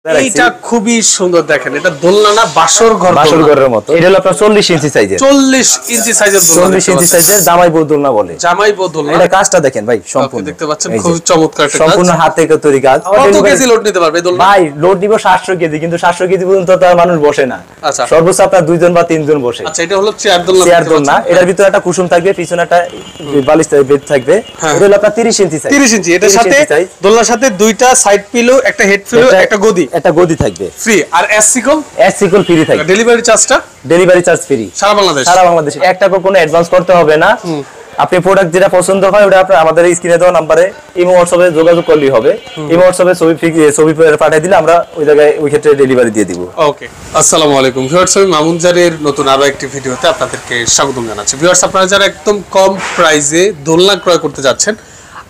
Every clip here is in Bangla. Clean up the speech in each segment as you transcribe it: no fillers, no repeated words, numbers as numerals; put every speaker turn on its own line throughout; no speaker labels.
এইটা খুবই সুন্দর দেখেন, এটা দোলনা না বাসর ঘরের মতো।
এটা হলো আপনার 40 ইঞ্চি সাইজের,
40 ইঞ্চি সাইজের দোলনা,
40 ইঞ্চি সাইজের জামাই বউ দোলনা বলে।
জামাই বউ দোলনা,
এটা কাজটা দেখেন ভাই, সম্পূর্ণ
দেখতে পাচ্ছেন, খুব চমৎকার একটা কাজ,
সম্পূর্ণ হাতে তৈরি কাজ।
কত কেজি লোড নিতে পারবে দোলনা?
ভাই লোড নিব 700 কেজি, কিন্তু 700 কেজি পর্যন্ত তো আর মানুষ বসে না।
আচ্ছা,
সর্বোচ্চ আপনার 2 জন বা 3 জন বসে।
আচ্ছা, এটা হলো চেয়ার দোলনা,
চেয়ার দোলনা। এটার ভিতরে একটা কুসুম থাকবে, পিছনে একটা বালিশ বেড থাকবে। এটা হলো আপনার 30 ইঞ্চি সাইজ,
30 ইঞ্চি। এটার সাথে দোলনার সাথে দুইটা সাইড পিলো, একটা হেড পিলো, একটা গদি
থাকবে
ফ্রি। আর এসিকল
ফ্রি থাকবে।
ডেলিভারি চার্জ ফ্রি সারা বাংলাদেশে।
এক টাকা কোনো অ্যাডভান্স করতে হবে না। আপনি প্রোডাক্ট যেটা পছন্দ হয় ওটা আপনি আমাদের স্ক্রিনে দেওয়া নম্বরে ইমো হোয়াটসঅ্যাপে যোগাযোগ করলেই হবে। ইমো হোয়াটসঅ্যাপে ছবি পাঠিয়ে দিলে আমরা ওই জায়গায় ওই ক্ষেত্রে ডেলিভারি দিয়ে দিব।
ওকে, আসসালামু আলাইকুম ভিউয়ার্স, আমি মামুন জারের নতুন আরো একটি ভিডিওতে আপনাদেরকে স্বাগত জানাচ্ছি। ভিউয়ার্স, আপনারা যারা একদম কম প্রাইসে দোলনা ক্রয় করতে যাচ্ছেন,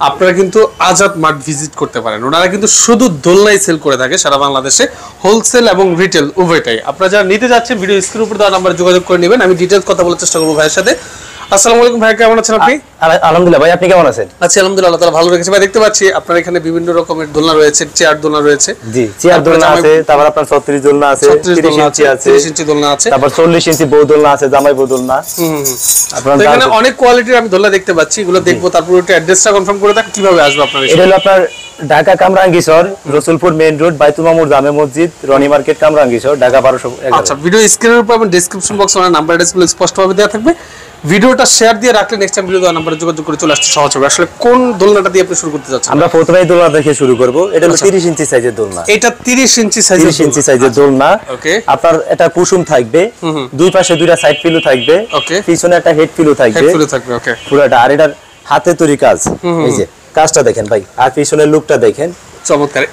আপনারা কিন্তু আজাদ মার্ট ভিজিট করতে পারেন। ওনারা কিন্তু শুধু দোলনাই সেল করে থাকে সারা বাংলাদেশে, হোলসেল এবং রিটেল উভয়টাই। আপনারা যারা নিতে যাচ্ছেন ভিডিও স্ক্রিনের উপর দেওয়া নাম্বারে যোগাযোগ করে নেবেন। আমি ডিটেইলস কথা বলার চেষ্টা করবো ভাইয়ের সাথে। আসসালামু আলাইকুম ভাই, কেমন আছেন আপনি?
আলহামদুলিল্লাহ ভাই, আপনি কেমন আছেন?
আচ্ছা, আলহামদুলিল্লাহ, আল্লাহ তাআলা ভালো রেখেছে। ভাই দেখতে পাচ্ছি আপনার এখানে বিভিন্ন রকমের দোলনা রয়েছে, চেয়ার দোলনা রয়েছে।
জি, চেয়ার দোলনা আছে, তারপর আপনার 36 দোলনা আছে, 30 ইঞ্চি আছে,
30 ইঞ্চি দোলনা আছে,
তারপর 40 ইঞ্চি বউ দোলনা আছে, জামাই বউ দোলনা।
আপনারা এখানে অনেক কোয়ালিটির আমি দোলনা দেখতে পাচ্ছি, এগুলো দেখবো। তারপর একটু অ্যাড্রেসটা কনফার্ম করে দেন, কিভাবে আসবে আপনারা?
এটা হলো আপনার ঢাকা কামরাঙ্গীরচর, রসুলপুর মেইন রোড, বাইতুল মামুর জামে মসজিদ, রনি মার্কেট, কামরাঙ্গীরচর, ঢাকা 1211।
আচ্ছা, ভিডিও স্ক্রিনের উপর এবং ডেসক্রিপশন বক্সে আমার নাম্বার অ্যাড্রেসগুলো স্পষ্টভাবে দেওয়া থাকবে। ভিডিওটা শেয়ার দিয়ে রাখলে নেক্সট টাইম ভিডিও দেওয়ার নাম্বারে যোগাযোগ করে চলে আসতে সহজ হবে। আসলে কোন দোলনাটা দিয়ে আপনি শুরু করতে যাচ্ছেন?
আমরা প্রথমে দোলনা দেখে শুরু করব। এটা হলো 30 ইঞ্চি সাইজের দোলনা।
এটা 30 ইঞ্চি
সাইজের দোলনা।
ওকে,
আপনার এটা কুসুম থাকবে, দুই পাশে দুইটা সাইড পিলো থাকবে,
ওকে,
পিছনে একটা হেড পিলো থাকবে,
ওকে,
পুরোটা। আর এটার হাতে তৈরি কাজ, এই যে কাজটা দেখেন ভাই, আর পিছনের লুকটা দেখেন,
চমৎকার।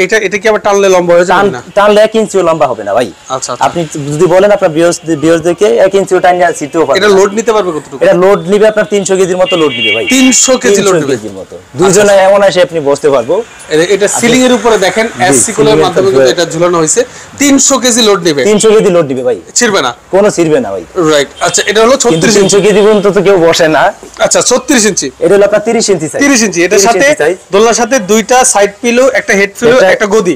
এটা কি আবার টানলে লম্বা হয়ে যাবে না?
টানলে 1 ইঞ্চিও লম্বা হবে না ভাই।
আচ্ছা,
আপনি যদি বলেন আপনার ভিউয়ার্স দেখে 1 ইঞ্চিও টানিয়ে সিটেও পাবেন।
এটা লোড নিতে পারবে কতটুকু?
এটা লোড নিবে আপনার 300 কেজির মতো লোড নিবে ভাই।
300 কেজি লোড নিবে
মতো। দুইজনে এমন আসে আপনি বসতে পারবো।
এটা সিলিং এর উপরে দেখেন এসিকলের মাধ্যমে কিন্তু এটা ঝুলানো হয়েছে। 300 কেজি লোড নিবে,
300 কেজি লোড নিবে ভাই,
ছিড়বে না,
কোনো ছিড়বে না ভাই।
রাইট। আচ্ছা, এটা হলো 36
ইঞ্চি কেজি পর্যন্ত তো কেউ বসে না।
আচ্ছা, 36 ইঞ্চি।
এটা হলো আপনার 30 ইঞ্চি সাইজ,
30 ইঞ্চি। এটার সাথে দোলনার সাথে দুইটা সাইড পিলো, একটা হেড পিলো,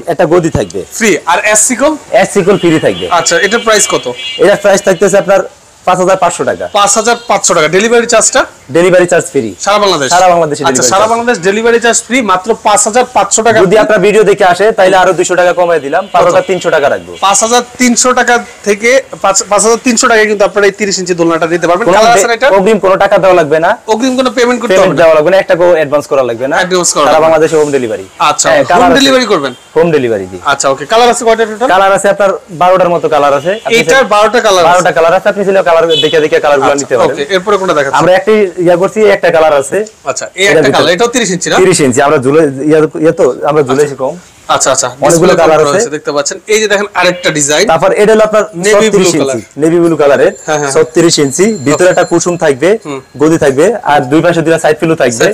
একটা গদি থাকবে
ফ্রি। আর এসিকল ফ্রি থাকবে।
আচ্ছা, এটার প্রাইস কত?
এটার প্রাইস থাকতেছে আপনার 5500 টাকা।
5500 টাকা। ডেলিভারি চার্জ ফ্রি
সারা বাংলাদেশে।
আচ্ছা, সারা বাংলাদেশ ডেলিভারি চার্জ ফ্রি, মাত্র 5500 টাকা।
যদি আপনারা ভিডিও দেখে আসে তাহলে আরো 200 টাকা কমায় দিলাম, 5300 টাকা রাখবো।
5300 টাকা থেকে 5300 টাকায় কিন্তু আপনারা এই 30 ইঞ্চি দোলনাটা নিতে পারবেন। কালার আছে এটা?
অগ্রিম কোনো টাকা দেওয়া লাগবে না,
অগ্রিম কোনো পেমেন্ট করতে হবে না,
দেওয়া লাগবে না, একটা অ্যাডভান্স করা লাগবে না। সারা বাংলাদেশে হোম ডেলিভারি।
আচ্ছা, হোম ডেলিভারি করবেন?
হোম ডেলিভারি জি।
আচ্ছা, ওকে। কালার আছে কয়টা টোটাল?
কালার আছে আপনার 12টার মতো কালার আছে।
এইটার 12টা কালার আছে।
আপনি চাইলে কালার দেখে কালারগুলো নিতে পারেন।
ওকে, এরপরে কোনটা দেখাচ্ছেন?
আমরা একটা করছি, একটা কালার আছে।
আচ্ছা, এই একটা কালার, এটাও 30 ইঞ্চি না?
30 ইঞ্চি। আমরা আমরা ঝুলেছি কম।
আচ্ছা, অনেকগুলো কালার আছে দেখতে পাচ্ছেন। এই যে দেখেন আরেকটা ডিজাইন।
তারপর এটা হলো আপনার নেভি ব্লু কালারের, 36 ইঞ্চি। ভিতরে একটা কুসুম থাকবে, গদি থাকবে, আর দুই পাশে দুইটা সাইড পিলো থাকবে,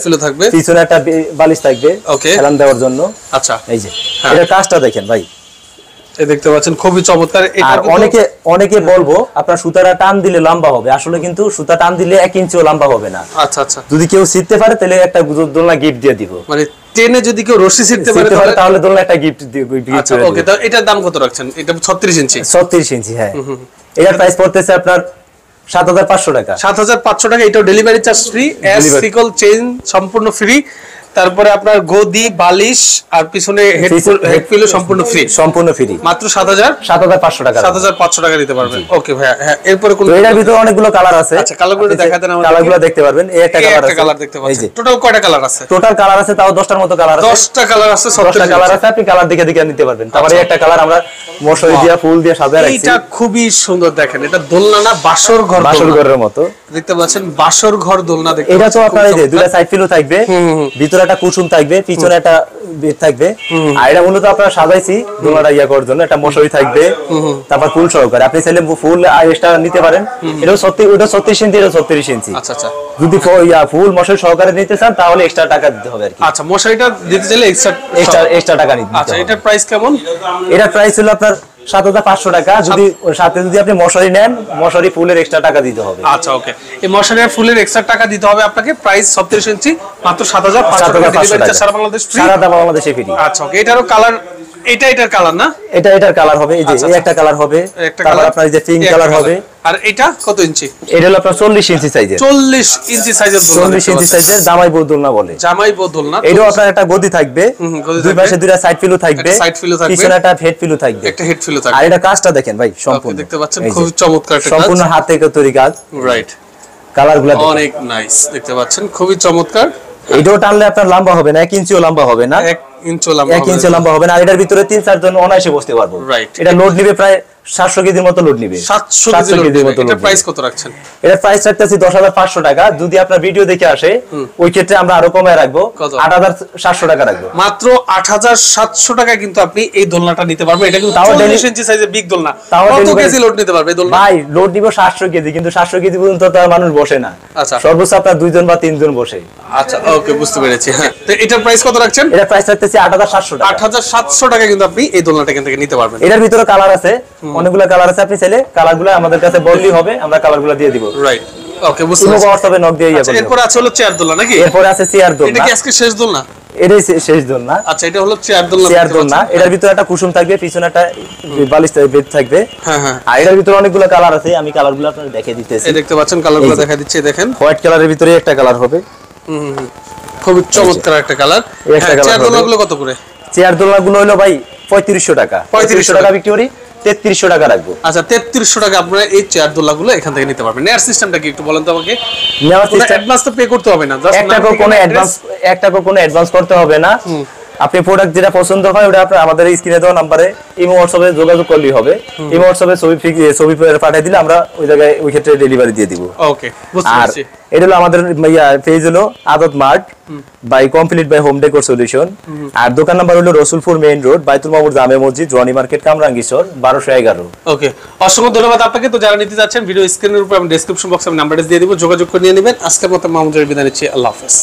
পিছনে একটা বালিশ থাকবে হেলান দেওয়ার জন্য।
আচ্ছা,
এই যে এটা কাজটা দেখেন ভাই,
এই দেখতে পাচ্ছেন, খুবই চমৎকার।
আর অনেকে বলবো আপনার সুতাটা টান দিলে লম্বা হবে, আসলে কিন্তু সুতা টান দিলে 1 ইঞ্চিও লম্বা হবে না।
আচ্ছা,
যদি কেউ শিখতে পারে তাহলে একটা দোলনা গিফট দিয়ে দিব।
মানে টেনে যদি কেউ রশি শিখতে পারে
তাহলে দোলনা একটা গিফট দিয়ে।
আচ্ছা, ওকে। তো এটার দাম কত রাখছেন? এটা 36 ইঞ্চি।
36 ইঞ্চি, হ্যাঁ। এটার প্রাইস পড়তেছে আপনার 7500 টাকা।
7500 টাকা। এটাও ডেলিভারি চার্জ ফ্রি, এসিকল চেইন সম্পূর্ণ ফ্রি, তারপরে আপনার গদি, বালিশ আর পিছনে হেড পিলো সম্পূর্ণ ফ্রি, মাত্র 7500 টাকা। 7500 টাকা দিতে পারবেন। ওকে ভাইয়া, হ্যাঁ। এরপরে কোন?
এটার ভিতরে অনেকগুলো কালার আছে।
আচ্ছা, কালারগুলো দেখা দেন আমাদের।
কালারগুলো দেখতে পারবেন। এই একটা
কালার দেখতে পাচ্ছেন। টোটাল কয়টা কালার আছে?
টোটাল কালার আছে তাও 10টার মতো কালার আছে।
10টা কালার আছে,
10টা কালার আছে। আপনি কালার দেখে নিতে পারবেন। তারপরে একটা কালার আমরা মশারি দিয়ে ফুল দিয়ে সাজায় রাখছি।
এটা খুবই সুন্দর দেখেন, এটা দোলনা না বাসর ঘরের
মতো
দেখতে পাচ্ছেন। বাসর ঘর দোলনা দেখতে।
এটা তো আপনার এই যে দুইটা সাইড পিলো থাকবে, ভিতরে একটা কুসুম থাকবে, পিছনে একটা বেড থাকবে। আর এটা মূলত আপনারা সাজাইছি দোলনাটা করার জন্য। একটা মশারি থাকবে, তারপর ফুল সহকারে। আপনি চাইলে ফুল এক্সট্রা নিতে পারেন। এটাও 36 ইঞ্চি, এটা 36 ইঞ্চি।
আচ্ছা,
যদি ফুল মশারি সহকারে নিতে চান তাহলে এক্সট্রা টাকা দিতে হবে আর কি।
আচ্ছা, মশারিটা দিতে চাইলে
এক্সট্রা টাকা নিতে হবে।
আচ্ছা, এটার প্রাইস কেমন?
এটার প্রাইস হলো আপনার 7500 টাকা। যদি সাথে যদি আপনি মশারি নেন, মশারি ফুলের এক্সট্রা টাকা দিতে হবে।
আচ্ছা, ওকে। এই মশারি আর ফুলের এক্সট্রা টাকা দিতে হবে আপনাকে। প্রাইস 36 ইঞ্চি, মাত্র 7500 টাকা। সারা বাংলাদেশ ফ্রি।
সারা বাংলাদেশে ফ্রি।
আচ্ছা, ওকে। এটারও কালার এটার কালার না?
এটার কালার হবে, এই যে এই একটা কালার হবে, তারপর আপনার এই যে পিঙ্ক কালার হবে।
আর এটা কত ইঞ্চি?
এটা হলো আপনার 40 ইঞ্চি সাইজের।
40 ইঞ্চি সাইজের দোলনা।
40 ইঞ্চি সাইজের জামাই বউ দোলনা বলে।
জামাই বউ দোলনা।
এটাও আপনার একটা গদি থাকবে, দুই পাশে দুইটা সাইড পিলো থাকবে, পিছনে একটা হেড পিলো থাকবে,
একটা হেড পিলো থাকবে।
আর এটা কাজটা দেখেন ভাই সম্পূর্ণ
দেখতে পাচ্ছেন খুব চমৎকার একটা কাজ,
সম্পূর্ণ হাতে তৈরি কাজ।
রাইট,
কালারগুলো
অনেক নাইস দেখতে পাচ্ছেন, খুবই চমৎকার।
এটাও টানলে আপনার লম্বা হবে না, 1 ইঞ্চিও লম্বা হবে না,
1 ইঞ্চি লম্বা,
1 ইঞ্চি লম্বা হবে না। আর এটার ভিতরে 3-4 জন অনায়াসে বসতে পারবো।
রাইট,
এটা লোড নিবে প্রায় 700 কেজির মতো লোড নিবে।
700 কেজির মতো। এটা প্রাইস কত রাখছেন?
এটা প্রাইস রাখতেছি 10,500 টাকা। যদি আপনার ভিডিও দেখে আসে ওই ক্ষেত্রে আমরা আরো কমায় রাখবো, 8,700 টাকা রাখবো।
মাত্র 8,700 টাকায় কিন্তু আপনি এই দোলনাটা নিতে পারবেন। এটা কিন্তু 40 ইঞ্চি সাইজের বিগ দোলনা। কত কেজি লোড নিতে পারবে এই দোলনা?
ভাই লোড নিব 700 কেজি, কিন্তু 700 কেজি পর্যন্ত তো আর মানুষ বসে না।
আচ্ছা,
সর্বোচ্চ আপনার 2 জন বা 3 জন বসে।
আচ্ছা, ওকে, বুঝতে পেরেছি। হ্যাঁ, তো এটার প্রাইস কত রাখছেন?
এটা প্রাইস রাখতেছি 8,700 টাকা।
8,700 টাকা কিন্তু আপনি এই দোলনাটা এখান থেকে নিতে পারবেন।
এটার ভিতরে কালার আছে, অনেকগুলো কালার আছে। আপনি চাইলে কালারগুলো আমাদের কাছে বললেই হবে, আমরা কালারগুলো দিয়ে দিব।
রাইট, ওকে, বুঝতে পেরেছি।
হোয়াটসঅ্যাপে নক দিয়ে
আচ্ছা, এরপর আছে হলো চেয়ার দোলনা নাকি?
এরপর আছে চেয়ার দোলনা।
এটা কি আজকে শেষ দোলনা?
এটাই শেষ দোলনা।
আচ্ছা, এটা হলো চেয়ার দোলনা।
চেয়ার দোলনা, এটার ভিতরে একটা কুশন থাকবে, পিছনে একটা বালিশ বেড থাকবে।
হ্যাঁ হ্যাঁ,
আর এটার ভিতরে অনেকগুলো কালার আছে, আমি কালারগুলো আপনাদের দেখিয়ে দিতেছি।
এই দেখতে পাচ্ছেন, কালারগুলো দেখা দিচ্ছে, দেখেন।
হোয়াইট কালারের ভিতরে একটা কালার হবে,
খুব চমৎকার একটা কালার। চেয়ার দোলনাগুলো কত করে?
চেয়ার দোলনাগুলো হলো ভাই 3500 টাকা। 3500 টাকা বিক্রি করি, 3300 টাকা রাখবো।
আচ্ছা, 3300 টাকা আপনারা এই চেয়ার দোলনাগুলো এখান থেকে নিতে পারবেন। নেয়ার সিস্টেমটা কি একটু বলেন তো আমাকে?
নেওয়ার সিস্টেম,
অ্যাডভান্স তো পে করতে হবে না, জাস্ট
এক টাকা কোনো অ্যাডভান্স করতে হবে না। আপনি প্রোডাক্ট যেটা পছন্দ হয় ওটা আপনি আমাদের স্ক্রিনে দেওয়া নাম্বারে ইমো হোয়াটসঅ্যাপে যোগাযোগ করলেই হবে। ইমো হোয়াটসঅ্যাপে ছবি পাঠিয়ে দিলে আমরা ওই জায়গায় ওই ক্ষেত্রে ডেলিভারি দিয়ে দিব।
ওকে, বুঝতে পেরেছি।
এটা হলো আমাদের পেজ হলো Aadat Mart by complete by home decor solution. আর দোকান নাম্বার হলো রসুলপুর মেইন রোড, বাইতুল মামুর জামে মসজিদ, জোয়ানি মার্কেট, কামরাঙ্গীরচর, 1211।
ওকে, অসংখ্য ধন্যবাদ আপনাকে। তো যারা নিতে যাচ্ছেন ভিডিও স্ক্রিনের উপর আমি ডেসক্রিপশন বক্সে আমি নাম্বারটা দিয়ে দিব, যোগাযোগ করে নিয়ে নেবেন। আজকের মতো মামুনের বিদায় নিচ্ছি, আল্লাহ হাফেজ।